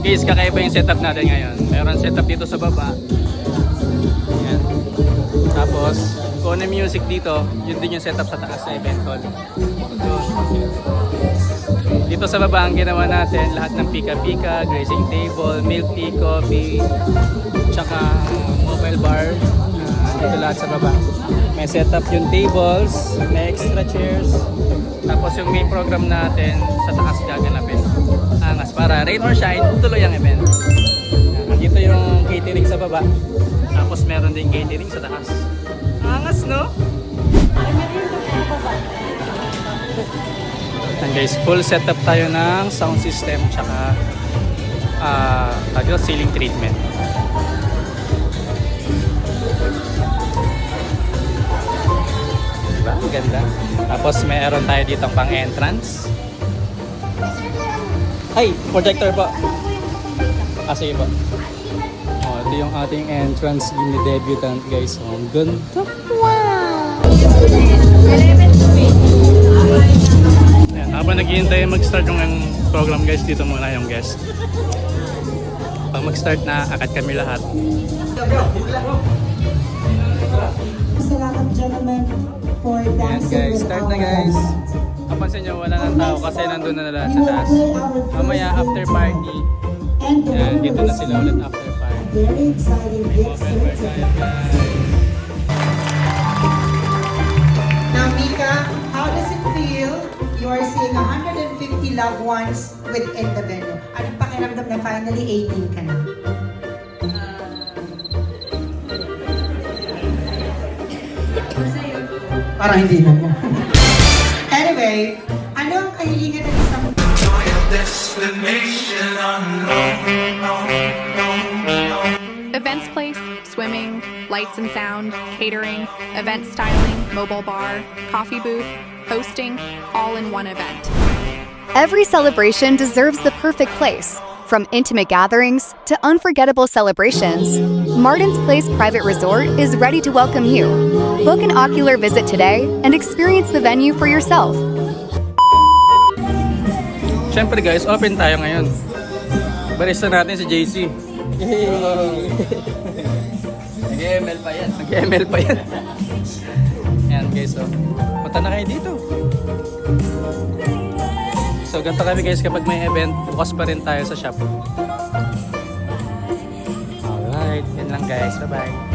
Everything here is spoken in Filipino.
Guys, kakaiba yung setup natin ngayon. Meron setup dito sa baba. Ayan. Tapos, kung ano yung music dito, yun din yung setup sa taas sa event hall. Dito sa baba, ang ginawa natin, lahat ng pika-pika, grazing table, milk tea, coffee, tsaka mobile bar. Dito lahat sa baba. May setup yung tables, may extra chairs. Tapos yung main program natin sa taas gaganapin. Angas para rain or shine, tuloy ang event. Dito yung catering sa baba. Tapos meron din catering sa taas. Angas, no? And guys, full setup tayo ng sound system tsaka ceiling treatment. Diba? Ang ganda. Tapos meron tayo dito pang entrance. Ay, projector po. Sige po. Oh, ito yung ating entrance gini debutant guys. Oh, ang ganda. Wow! Ayan, habang naghihintay mag-start yung program guys, dito muna yung guest. Pag mag-start na, akad kami lahat. Salamat gentlemen for dancing guys, with start our na guys. event. Kapansin nyo, wala ng tao kasi nandun na lahat sa taas. Mamaya after party, yan, dito na sila ulit after party. Very exciting, very exciting. Now, Mika, how does it feel? You are seeing 150 loved ones within the venue. Anong pakiramdam na finally 18 ka na? Parang hindi na mo. Anyway, ano ang kahilingan ng isang Events place, swimming, lights and sound, catering, event styling, mobile bar, coffee booth, hosting, all in one event. Every celebration deserves the perfect place. From intimate gatherings to unforgettable celebrations, Martin's Place Private Resort is ready to welcome you. Book an ocular visit today and experience the venue for yourself. Siyempre guys, open tayo ngayon. Barista natin si JC. Nag-ML pa yan. Nag-ML pa yan. Ayan guys, oh. Punta na kayo dito. So ganito kami guys, kapag may event, bukas pa rin tayo sa shop. Alright, yan lang guys. Bye-bye.